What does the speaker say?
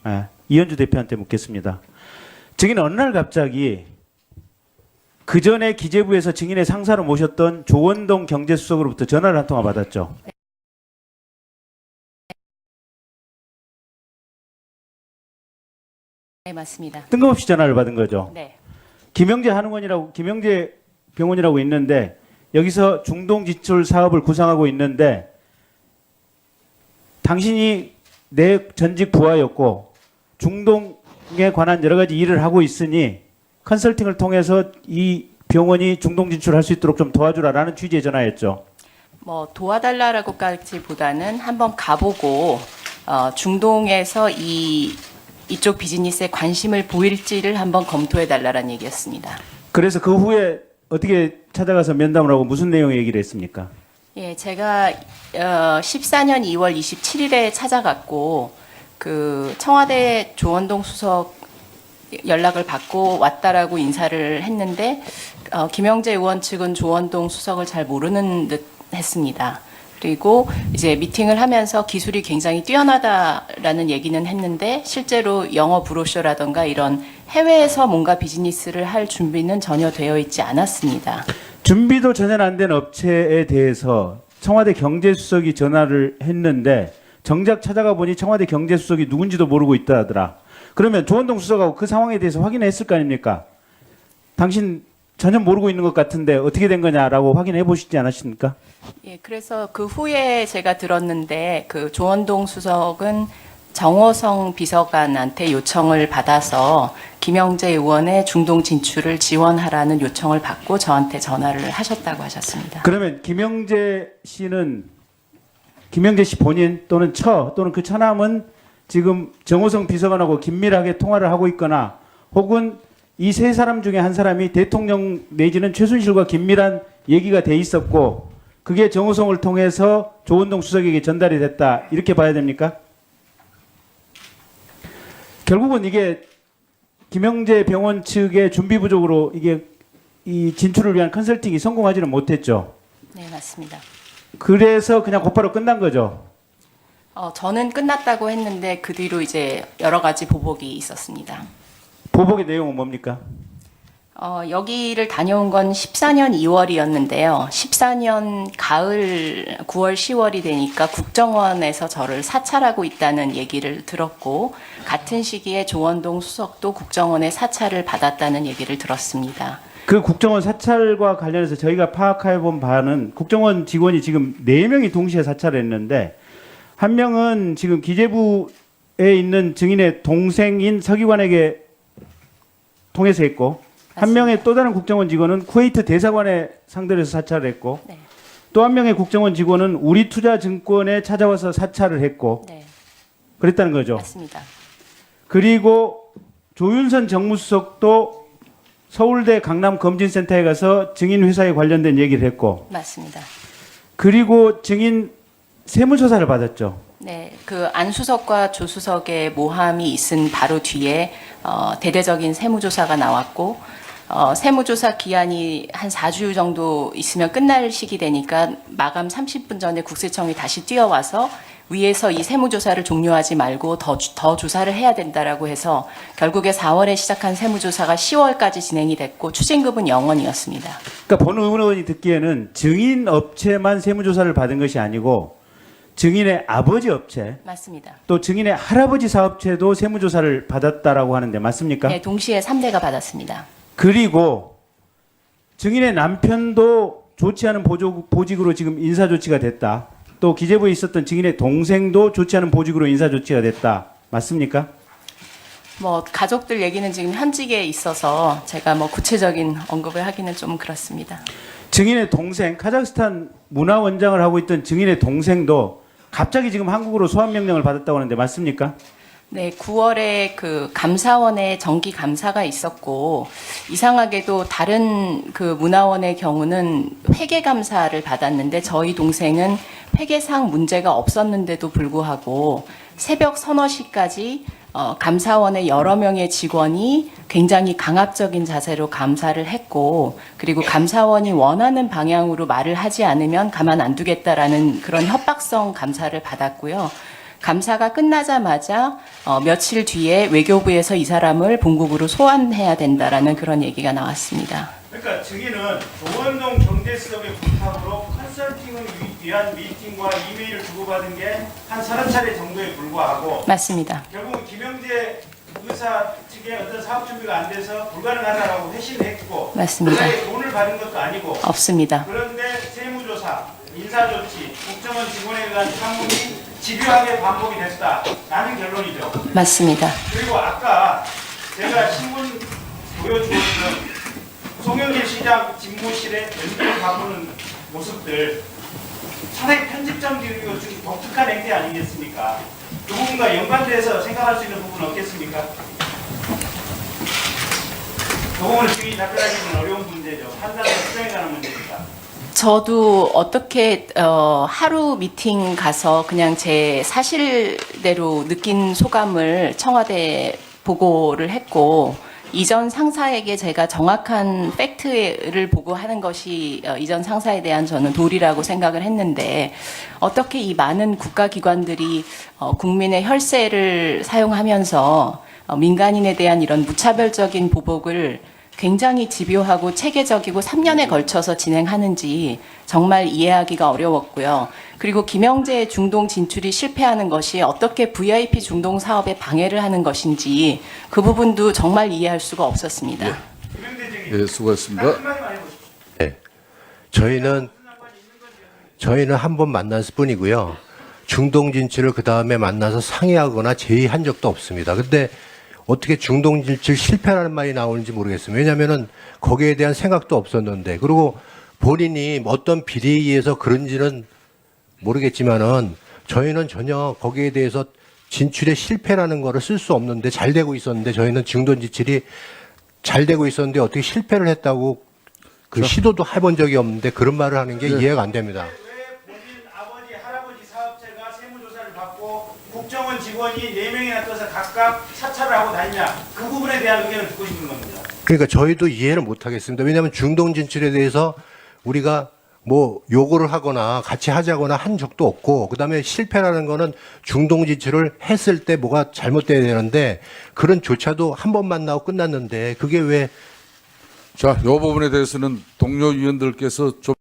예, 이현주 대표한테 묻겠습니다. 증인은 어느 날 갑자기 그 전에 기재부에서 증인의 상사로 모셨던 조원동 경제수석으로부터 전화를 한 통화 받았죠. 네, 맞습니다. 뜬금없이 전화를 받은 거죠. 네. 김영재 한의원이라고 김영재 병원이라고 있는데 여기서 중동 지출 사업을 구상하고 있는데 당신이 내 전직 부하였고 중동에 관한 여러 가지 일을 하고 있으니 컨설팅을 통해서 이 병원이 중동 진출할 수 있도록 좀 도와주라라는 취지의 전화였죠. 뭐 도와달라고까지보다는 한번 가보고 중동에서 이쪽 비즈니스에 관심을 보일지를 한번 검토해 달라는 얘기였습니다. 그래서 그 후에 어떻게 찾아가서 면담을 하고 무슨 내용의 얘기를 했습니까? 예, 제가 14년 2월 27일에 찾아갔고 그 청와대 조원동 수석 연락을 받고 왔다라고 인사를 했는데 김영재 의원 측은 조원동 수석을 잘 모르는 듯 했습니다. 그리고 이제 미팅을 하면서 기술이 굉장히 뛰어나다라는 얘기는 했는데 실제로 영어 브로셔라던가 이런 해외에서 뭔가 비즈니스를 할 준비는 전혀 되어 있지 않았습니다. 준비도 전혀 안 된 업체에 대해서 청와대 경제수석이 전화를 했는데 정작 찾아가 보니 청와대 경제수석이 누군지도 모르고 있다 하더라. 그러면 조원동 수석하고 그 상황에 대해서 확인했을 거 아닙니까? 당신 전혀 모르고 있는 것 같은데 어떻게 된 거냐라고 확인해 보시지 않았습니까? 예, 그래서 그 후에 제가 들었는데 그 조원동 수석은 정호성 비서관한테 요청을 받아서 김영재 의원의 중동 진출을 지원하라는 요청을 받고 저한테 전화를 하셨다고 하셨습니다. 그러면 김영재 씨는 김영재 씨 본인 또는 또는 그 처남은 지금 정호성 비서관하고 긴밀하게 통화를 하고 있거나 혹은 이 세 사람 중에 한 사람이 대통령 내지는 최순실과 긴밀한 얘기가 돼 있었고 그게 정호성을 통해서 조원동 수석에게 전달이 됐다 이렇게 봐야 됩니까? 결국은 이게 김영재 병원 측의 준비 부족으로 이게 이 진출을 위한 컨설팅이 성공하지는 못했죠. 네, 맞습니다. 그래서 그냥 곧바로 끝난 거죠. 저는 끝났다고 했는데 그 뒤로 이제 여러 가지 보복이 있었습니다. 보복의 내용은 뭡니까? 여기를 다녀온 건 14년 2월이었는데요. 14년 가을 9월 10월이 되니까 국정원에서 저를 사찰하고 있다는 얘기를 들었고 같은 시기에 조원동 수석도 국정원의 사찰을 받았다는 얘기를 들었습니다. 그 국정원 사찰과 관련해서 저희가 파악해 본 바는 국정원 직원이 지금 4명이 동시에 사찰을 했는데 한 명은 지금 기재부에 있는 증인의 동생인 서기관에게 통해서 했고 한 명의 또 다른 국정원 직원은 쿠웨이트 대사관에 상대로 해서 사찰을 했고 네. 또 한 명의 국정원 직원은 우리투자증권에 찾아와서 사찰을 했고 네, 그랬다는 거죠. 맞습니다. 그리고 조윤선 정무수석도 서울대 강남검진센터에 가서 증인 회사에 관련된 얘기를 했고 맞습니다. 그리고 증인 세무조사를 받았죠. 네, 그 안수석과 조수석의 모함이 있은 바로 뒤에 대대적인 세무조사가 나왔고 세무조사 기한이 한 4주 정도 있으면 끝날 시기 되니까 마감 30분 전에 국세청이 다시 뛰어와서 위에서 이 세무조사를 종료하지 말고 더 조사를 해야 된다라고 해서 결국에 4월에 시작한 세무조사가 10월까지 진행이 됐고 추징급은 0원이었습니다. 그러니까 본 의원이 듣기에는 증인 업체만 세무조사를 받은 것이 아니고 증인의 아버지 업체 맞습니다. 또 증인의 할아버지 사업체도 세무조사를 받았다라고 하는데 맞습니까? 네, 동시에 3대가 받았습니다. 그리고 증인의 남편도 좋지 않은 보직으로 지금 인사조치가 됐다. 또 기재부에 있었던 증인의 동생도 좋지 않은 보직으로 인사조치가 됐다. 맞습니까? 뭐 가족들 얘기는 지금 현직에 있어서 제가 뭐 구체적인 언급을 하기는 좀 그렇습니다. 증인의 동생, 카자흐스탄 문화원장을 하고 있던 증인의 동생도 갑자기 지금 한국으로 소환 명령을 받았다고 하는데 맞습니까? 네, 9월에 그 감사원에 정기 감사가 있었고 이상하게도 다른 그 문화원의 경우는 회계 감사를 받았는데 저희 동생은 회계상 문제가 없었는데도 불구하고 새벽 서너 시까지 감사원의 여러 명의 직원이 굉장히 강압적인 자세로 감사를 했고 그리고 감사원이 원하는 방향으로 말을 하지 않으면 가만 안 두겠다라는 그런 협박성 감사를 받았고요. 감사가 끝나자마자 며칠 뒤에 외교부에서 이 사람을 본국으로 소환해야 된다라는 그런 얘기가 나왔습니다. 그러니까 증인은 조원동 경제수석의 부탁으로 컨설팅을 위한 미팅과 이메일을 주고받은 게 한 30차례 정도에 불과하고 맞습니다. 결국 김영재 의사 측의 어떤 사업 준비가 안 돼서 불가능하다라고 회신했고 맞습니다. 그에 돈을 받은 것도 아니고 없습니다. 그런데 세무조사, 인사조치, 국정원 직원에 대한 상문이 집요하게 반복이 됐다라는 결론이죠. 맞습니다. 그리고 아까 제가 신문 보여주었던 송영길 시장 집무실에 연기를 바꾸는 모습들 상당히 편집점들이고 좀 독특한 행태 아니겠습니까? 그 부분과 연관돼서 생각할 수 있는 부분은 없겠습니까? 그 부분은 증인이 답변하기는 어려운 문제죠. 판단과 수정에 관한 문제니까. 저도 어떻게 하루 미팅 가서 그냥 제 사실대로 느낀 소감을 청와대에 보고를 했고 이전 상사에게 제가 정확한 팩트를 보고하는 것이 이전 상사에 대한 저는 도리라고 생각을 했는데 어떻게 이 많은 국가기관들이 국민의 혈세를 사용하면서 민간인에 대한 이런 무차별적인 보복을 굉장히 집요하고 체계적이고 3년에 걸쳐서 진행하는지 정말 이해하기가 어려웠고요. 그리고 김영재 중동 진출이 실패하는 것이 어떻게 VIP 중동 사업에 방해를 하는 것인지 그 부분도 정말 이해할 수가 없었습니다. 예, 수고하셨습니다. 네. 저희는 한 번 만났을 뿐이고요. 중동 진출을 그 다음에 만나서 상의하거나 제의한 적도 없습니다. 근데 어떻게 중동 진출 실패라는 말이 나오는지 모르겠습니다. 왜냐하면은 거기에 대한 생각도 없었는데, 그리고 본인이 어떤 비리에 의해서 그런지는 모르겠지만은 저희는 전혀 거기에 대해서 진출의 실패라는 거를 쓸 수 없는데 잘 되고 있었는데 저희는 중동 진출이 잘 되고 있었는데 어떻게 실패를 했다고 그 시도도 해본 적이 없는데 그런 말을 하는 게 이해가 안 됩니다. 왜 본인 아버지, 할아버지 사업체가 세무조사를 받고 국정원 직원이 4명이나 떠서 각각 사찰을 하고 다니냐 그 부분에 대한 의견을 듣고 싶은 겁니다. 그러니까 저희도 이해를 못 하겠습니다. 왜냐하면 중동 진출에 대해서 우리가 뭐 요구를 하거나 같이 하자거나 한 적도 없고, 그다음에 실패라는 거는 중동 진출을 했을 때 뭐가 잘못돼야 되는데 그런 조차도 한 번 만나고 끝났는데 그게 왜 자, 이 부분에 대해서는 동료 위원들께서 좀